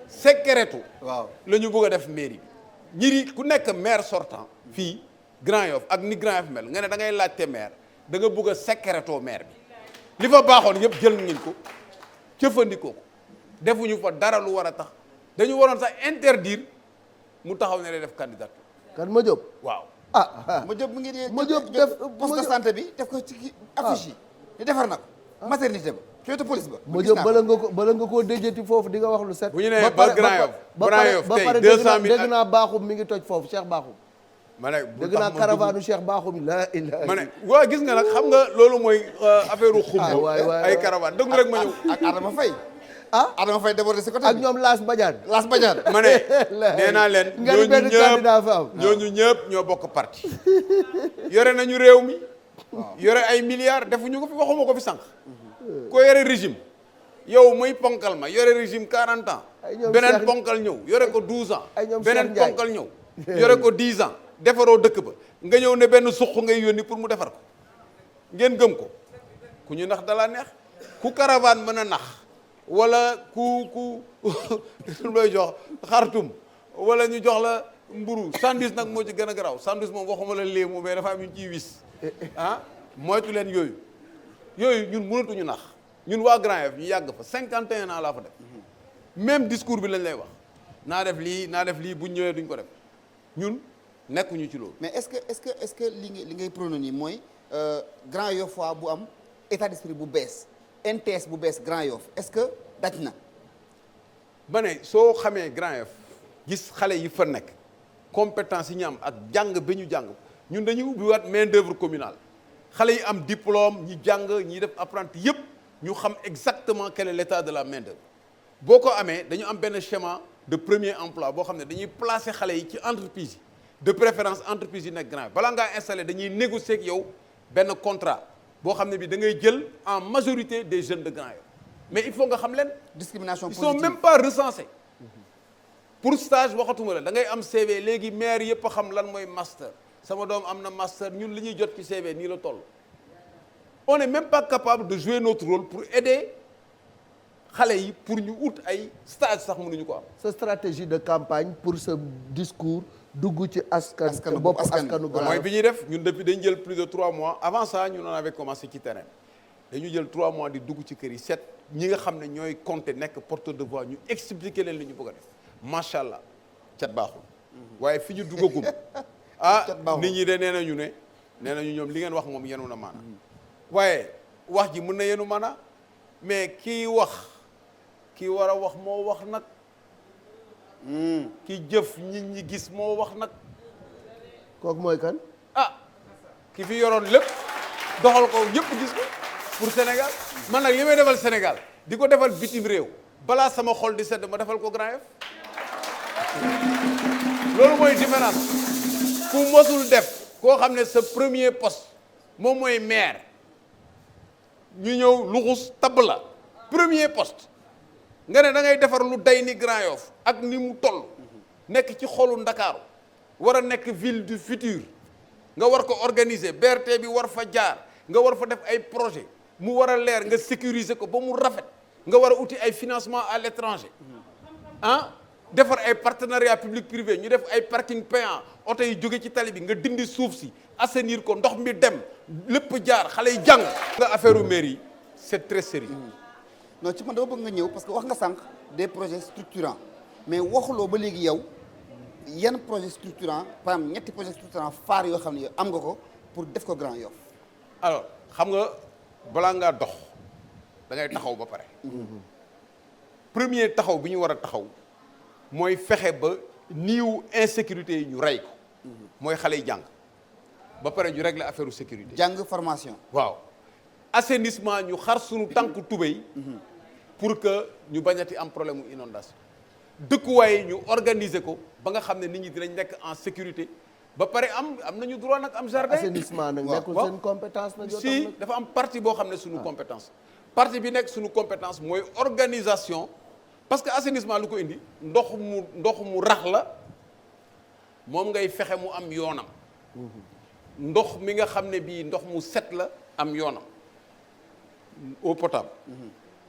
secretu waaw la ñu bëgg a def mairie bi ñiri ku nekk maire sortant fii Grand Yoff ak ni Grand Yoff mel nga ne da ngay laajte maire da nga bëgg a secretoo maire bi li fa baaxoon yëpp jël ngeen ko jëfandikoo ko defuñu fa dara lu war a tax dañu waroon sax interdire mu taxaw ne lay def candidature kan ma jóg waaw ah ma jóg mu ngi ma jóg def poste de santé bi def ko ci affiche yi ni defar na ko maternité ba ci wetu police ba ma jóg bala nga koo déjati foofu di nga wax lu set bu ñu nee ba Grand Yoff Grand Yoff ba tey pare 200 000 dégg naa baaxum mi ngi toj foofu Cheikh Baaxum ma ne dégg naa caravane Cheikh Baaxum la ilaha ma ne waa gis nga nag xam nga loolu mooy affaire u xumb waay ay caravane dëgg rek ma ñëw ak Adama Faye ah Adama Faye débordé si côté ak ñoom Laas Badiane Las Badiane ma ne nee naa leen nga ni benn candidat fa am ñooñu ñëpp ñoo bokk parti yore nañu réew mi yore ay milliards defuñu ko fi waxuma ko fi sànq ko yore régime yow muy ponkal ma yore régime 40 ans ay ñoom beneen Cheikh- ponkal ñëw yore ko 12 ans ay ñoom beneen Cheikh Ndiaye. ponkal ñëw yore ko 10 ans defaroo dëkk ba nga ñëw ne benn suq ngay yónni pour mu defar ko ngeen gëm ko ku ñu nax dala neex ku caravane mën a nax wala ku looy jox xartum wala ñu jox la mburu sandwich nag moo ci gën a garaaw sandwich moom waxuma la léemu mais dafa am ñu ciy wis ah moytu leen yooyu ñun mënatuñu nax ñun waa Grand Yoff ñu yàgg fa 51 ans laa fa def même discours bi lañ lay wax naa def lii buñ ñëwee duñ ko def ñun nekkuñu ci loolu. mais est-ce que li ngay prôné nii mooy Grand Yoff waa bu am état d'esprit bu bees NTS bu bees Grand Yoff est-ce que daj na ba ne soo xamee Grand Yoff gis xale yi fa nekk compétence yi ñu am ak jàng ba ñu jàng ñun dañuy ubbiwaat main d'œuvre communale xale yi am diplôme ñi jàng ñi def apprenti yëpp ñu xam exactement quel est l'état de la main d'œuvre boo ko amee dañu am benn schéma de premier emploi boo xam ne dañuy placer xale yi ci entreprise yi de préférence entreprise yi nekk Grand Yoff balaa ngaa installé dañuy négocier ak yow benn contrat boo xam ne bi da ngay jël en majorité des jeunes de Grand Yoff mais il faut nga xam leen discrimination ils positive sont même pas recensés pour stage waxatuma la da ngay am CV léegi maire yëpp a xam lan mooy master sama doom am na master ñun li ñuy jot ci CV nii la toll on n'est même pas capable de jouer notre rôle pour aider xale yi pour ñu ut ay stage sax mënuñu ko am. sa stratégie de campagne pour ce discours dugg ci Askanu bopp askan bi. askanu Grand mooy Yoff. bi ñuy def ñun depuis dañu jël plus de 3 mois avant ça ñun on avait commencé ci terrain dañu jël 3 mois di dugg ci kër yi seet ñi nga xam ne ñooy compter nekk porteur de voix ñu expliquer leen li ñu bëgg a def macha allah cat baaxul waaye fi ñu duggagum Cat baaxul. nit ñi de nee nañu ñoom li ngeen wax moom yenu na maana waaye wax ji mën na yenu maana mais kii wax kii war a wax moo wax nag ki jëf nit ñi gis moo wax nag kooku mooy kan ki fi yoroon lépp doxal ko ñëpp gis ko pour Sénégal man nag li may defal Sénégal di ko defal bitim réew balaa sama xol di sedd ma defal ko Grand Yoff loolu mooy différence ku mosul def koo xam ne sa premier poste moom mooy maire ñu ñëw luxus tabb la premier poste nga ne da ngay defar lu day ni Grand Yoff ak ni mu toll nekk ci xolu Ndakaaru war a nekk ville du futur nga war ko organiser BRT bi war fa jaar nga war fa def ay projet mu war a leer nga sécuriser ko ba mu rafet nga war a uti ay financement à l'étranger defar ay partenariat public privé ñu def ay parking payant oto yi jóge ci tali bi nga dindi suuf si assainir ko ndox mi dem lépp jaar xale yi jàng nga affaire u mairie yi c'est très sérieux non ci man dama bëgg nga ñëw parce que wax nga sànq des projets structurants mais waxuloo ba léegi yow yan projet structurant par exemple ñetti projet structurant phare yoo xam ne yow am nga ko pour def ko Grand Yoff alors xam nga balaa ngaa dox da ngay taxaw ba pare premier taxaw bi ñu war a taxaw mooy fexe ba niiw insécurité yi ñu rey ko mooy xale yi jàng ba pare ñu régler affaire sécurité jàng formation waaw assainissement ñu xar suñu tànk tubéy pour que ñu bañati am problème mu inondation dëkkuwaay ñu organiser ko ba nga xam ne nit ñi dinañ nekk en sécurité ba pare am nañu droit nag am jardin assainissement nag waaw. nekkul seen compétence nag. si dafa am partie boo xam ne suñu compétence partie bi nekk suñu compétence mooy organisation parce que assainissement lu ko indi ndox mu rax la moom ngay fexe mu am yoonam ndox mi nga xam ne bii ndox mu set la am yoonam eau potable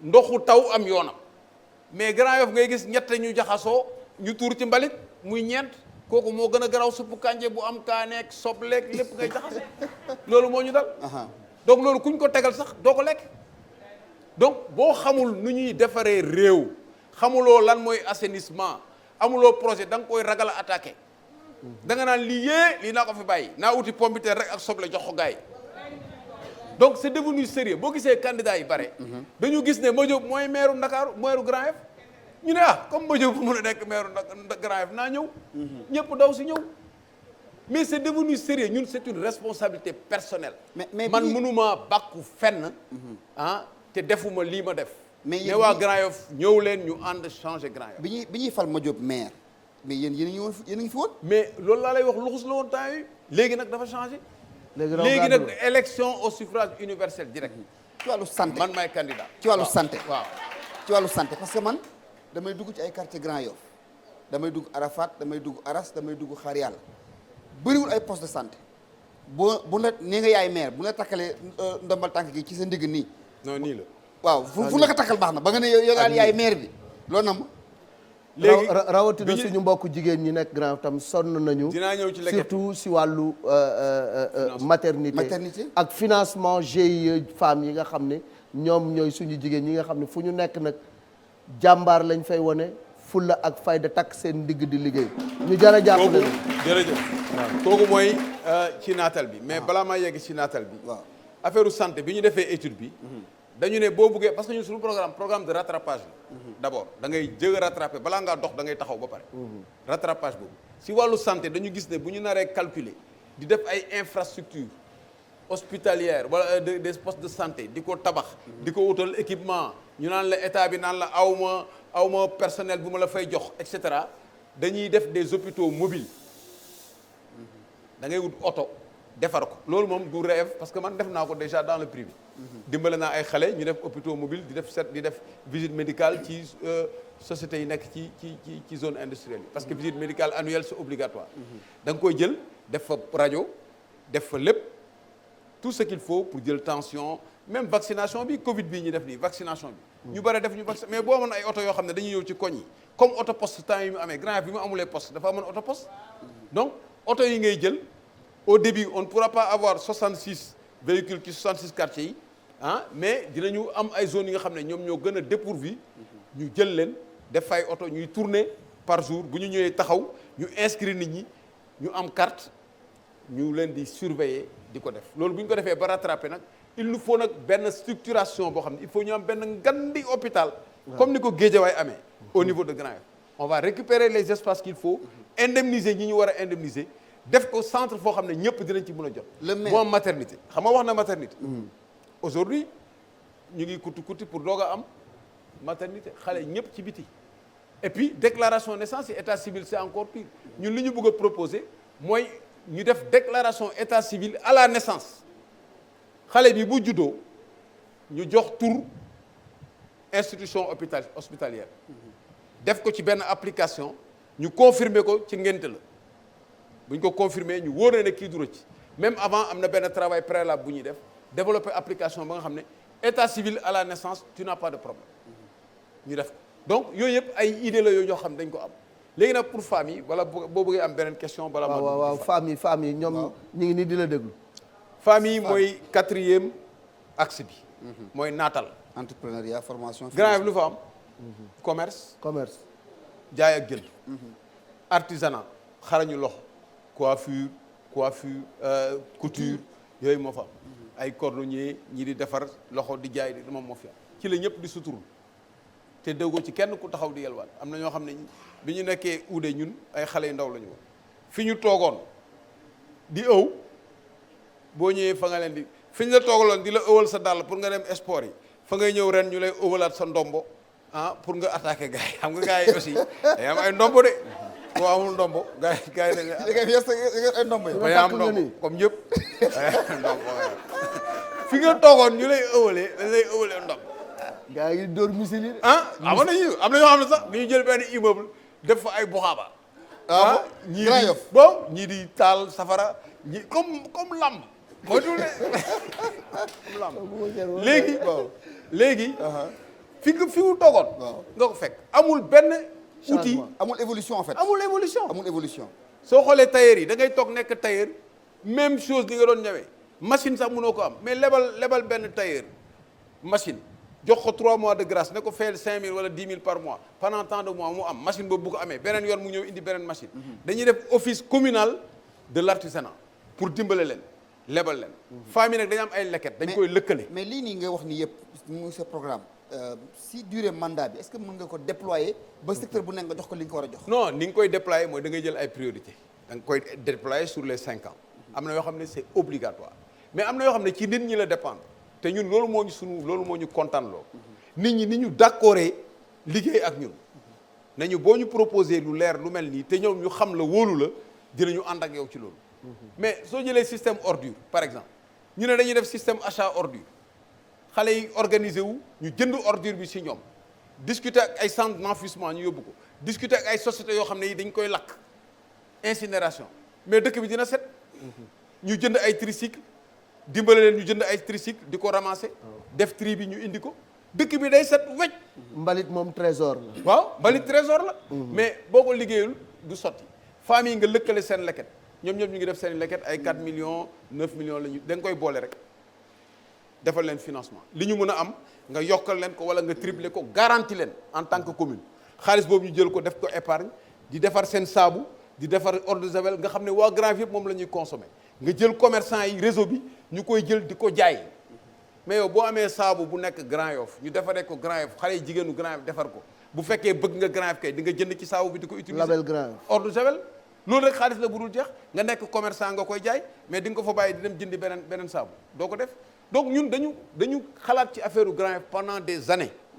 ndoxu taw am yoonam mais Grand Yoff ngay gis ñett ñu jaxasoo ñu tuur ci mbalit muy ñeent kooku moo gën a garaaw suppu kànje bu am kaaneeg sobleeg lépp ngay jaxase loolu moo ñu dal. donc loolu kuñ ko tegal sax doo ko lekk. donc boo xamul nu ñuy defaree réew xamuloo lan mooy assainissement amuloo projet da nga koy ragal a attaqué da nga naan lii naa ko fi bàyyi naa uti pomme de terre rek ak soble jox ko gars yi donc c'est devenu sérieux boo gisee candidat yi bare. dañu gis ne Madiop mooy maire Ndakaaru maire Grand Yoff ñu ne comme Madiop bu mën a nekk maire Grand Yoff naa ñëw. ñëpp daw si ñëw. mais c'est devenu sérieux ñun c'est une responsabilité personnelle. mais man mënuma bàkku fenn. te defuma lii ma def. mais waa Grand Yoff ñëw leen ñu ànd changer Grand Yoff. bi ñuy fal Madiop maire mais yéen a ngi fi woon. mais loolu laa lay wax luxus la woon temps yi léegi nag dafa changé. léegi nag élection au suffrage universel direct. ci wàllu santé man maay candidat. ci wàllu santé waaw. ci wàllu santé parce que man damay dugg ci ay quartier Grand Yoff damay dugg Arafat damay dugg Aras damay dugg Xaar Yàlla bëriwul ay poste de santé bu la nee nga yaay maire bu la takkalee ndombal tànk gi ci sa ndigg nii. non nii la. waaw fu la ko takkal baax na ba nga ne yow daal yaay maire bi loolu na ma. léegi rawatina suñu mbokk jigéen ñi nekk Grand Yoff tam sonn nañu. dinaa ñëw ci lekket surtout si wàllu maternité ak financement GIE femmes yi nga xam ne ñoom ñooy suñu jigéen ñi nga xam ne fu ñu nekk nag jàmbaar lañ fay wane fulla ak fayda takk seen ndigg di liggéey ñu jar a jàppale leen. jërëjëf kooku mooy ci naatal bi mais balaa maa yegg ci naatal bi. waaw affaire santé bi ñu defee étude bi. dañu ne boo buggee parce que ñun suñu programme de rattrapage la. d'abord da ngay jëg rattraper balaa ngaa dox da ngay taxaw ba pare. rattrapage boobu si wàllu santé dañu gis ne bu ñu naree calculer di def ay infrastructures hospitalières wala des postes de santé di ko tabax. di ko wutal équipement ñu naan la état bi naan la awma personnel bu ma la fay jox et cetera dañuy def des hôpitaux mobiles da ngay wut oto defar ko loolu moom du rêve parce que man def naa ko déjà dans le privé. dimbale naa ay xale ñu def hôpitaux mobiles di def visite médicale ci sociétés yi nekk ci zone industrielle yi parce que visite médicale annuelle c'est obligatoire. da nga koy jël def fa rajo def fa lépp tout ce qu'il faut pour jël tension même vaccination bi Covid bii ñu def nii vaccination bi. ñu bare def ñu vaccin mais boo amoon ay oto yoo xam ne dañuy ñëw ci koñ yi comme auto poste temps yi mu amee Grand Yoff bi mu amulee poste dafa amoon auto poste donc oto yi ngay jël au début on ne pourra pas avoir 66 véhicules ci 66 quartiers yi. mais dinañu am ay zones yi nga xam ne ñoom ñoo gën a dépourvu ñu jël leen def fay oto ñuy tourner par jour bu ñu ñëwee taxaw ñu inscrire nit ñi ñu am carte ñu leen di surveiller di ko def loolu bu ñu ko defee ba rattraper nag il nous faut nag benn structuration boo xam ne il faut ñu am benn ngandi hôpital comme ni ko Guédiawaye amee au niveau de Grand Yoff on va récupérer les espaces qu'il faut indemniser ñi ñu war a indemniser def ko centre foo xam ne ñëpp dinañ ci mën a jot moo am maternité xam nga wax na maternité aujourd'hui ñu ngi kuti pour doog a am maternité xale ñëpp ci biti et puis déclaration naissance et état civil c'est encore pire ñun li ñu bëgg a proposer mooy ñu def déclaration état civil à la naissance xale bi bu juddoo ñu jox tur institution hospitalière def ko ci benn application ñu confirmer ko ci ngénte la bu ñu ko confirmer ñu wóor ne kii dura ci même avant am na benn travail préalable bu ñuy def développer application ba nga xam ne état civil à la naissance tu n'as pas de problème ñu def ko donc yooyu yëpp ay idée la yooyu ñoo xam dañ ko am léegi nag pour femmes yi wala boo bëggee am beneen question bala ma waaw femmes yi ñoom ñu ngi nii di la déglu femmes yi mooy 4e axe bi mooy naatal entrepreneuriat formation Grand Yoff lu fa am commerce jaay ak jënd artisanat xarañu loxo coiffure couture yooyu moo fa am ay cordonnier ñi di defar loxo di jaay di moom moo fi am ci la ñëpp di suturul te déggoo ci kenn ku taxaw di yelwaan am na ñoo xam ne bi ñu nekkee uude ñun ay xale yu ndaw la ñu woon fi ñu toogoon di ëw boo ñëwee fa nga leen di fi ñu la toogaloon di la ëwal sa dàll pour nga dem sport yi fa ngay ñëw ren ñu lay ëwalaat sa ndombo pour nga attaquer gars yi xam nga gars yi aussi day am ay ndombo de boo amul ndombo gars yi da nga ay ndombo yi ba yaa am ndombo comme ñëpp ndombo fi nga toogoon ñu lay ëwalee dañ lay ëwalee ndombo gaa yi dóor misil yi am na ñoo xam ne sax dañuy jël benn immeuble def fa ay buxaaba ñii di bon ñii di taal safara ñi comme lamb mooy tul de comme lamb léegi fi mu toogoon. nga ko fekk amul benn outil. amul évolution en fait. amul évolution amul évolution. soo xoolee tailleur yi da ngay toog nekk tailleur même chose li nga doon ñëwee machine sax mënoo ko am mais lebal benn tailleur machine jox ko 3 mois de grâce ne ko fayal 5000 wala 10 000 par mois pendant tant de mois mu am machine boobu bu ko amee beneen yoon mu ñëw indi beneen machine. dañuy def office communal de l'artisanat pour dimbale leen lebal leen. femmes yi nag dañu am ay leket dañ koy lëkkale. mais lii nii nga wax ni yëpp muy sa programme si durée mandat bi est-ce que mën nga ko déployer ba secteur bu nekk nga jox ko li nga ko war a jox. non ni nga koy déployer mooy da ngay jël ay priorité da nga koy déployer sur les 5 ans am na yoo xam ne c'est obligatoire mais am na yoo xam ne ci nit ñi la dépendre te ñun loolu moo ñu kontaan loo nit ñi ni ñu d'accordé liggéey ak ñun nañu boo ñu proposé lu leer lu mel nii te ñoom ñu xam la wóolu la dinañu ànd ak yow ci loolu mais soo jëlee système ordure par exemple ñu ne dañuy def système achat ordure xale yi organisé wu ñu jënd ordure bi ci ñoom discuter ak ay centre d'enfouissement ñu yóbbu ko discuter ak ay sociétés yoo xam ne yi dañ koy lakk incinération mais dëkk bi dina set ñu jënd ay tricycle dimbale leen ñu jënd ay tricycle di ko ramasser def tri bi ñu indi ko dëkk bi day set wecc mbalit moom trésor la. waaw mbalit trésor la mais boo ko liggéeyul du sotti famille yi nga lëkkale seen leket ñoom ñu ngi def seen leket ay 4 millions 9 millions la ñu da nga koy boole rek defal leen financement li ñu mën a am nga yokkal leen ko wala nga tripler ko garanti leen en tant que commune xaalis boobu ñu jël ko def ko épargne di defar seen saabu di defar eau de javel nga xam ne waa Grand Yoff yëpp moom la ñuy consommer nga jël commerçant yi réseau bi ñu koy jël di ko jaay mais yow boo amee saabu bu nekk Grand Yoff ñu defaree ko Grand Yoff xale yi jigéenu Grand Yoff defar ko bu fekkee bëgg nga Grand Yoff kay di nga jënd ci saabu bi di ko utiliser label Grand Yoff eau de javel loolu rek xaalis la bu dul jeex nga nekk commerçant nga koy jaay mais di nga ko fa bàyyi di dem jëndi beneen saabu doo ko def donc ñun dañu xalaat ci affaire u Grand Yoff pendant des années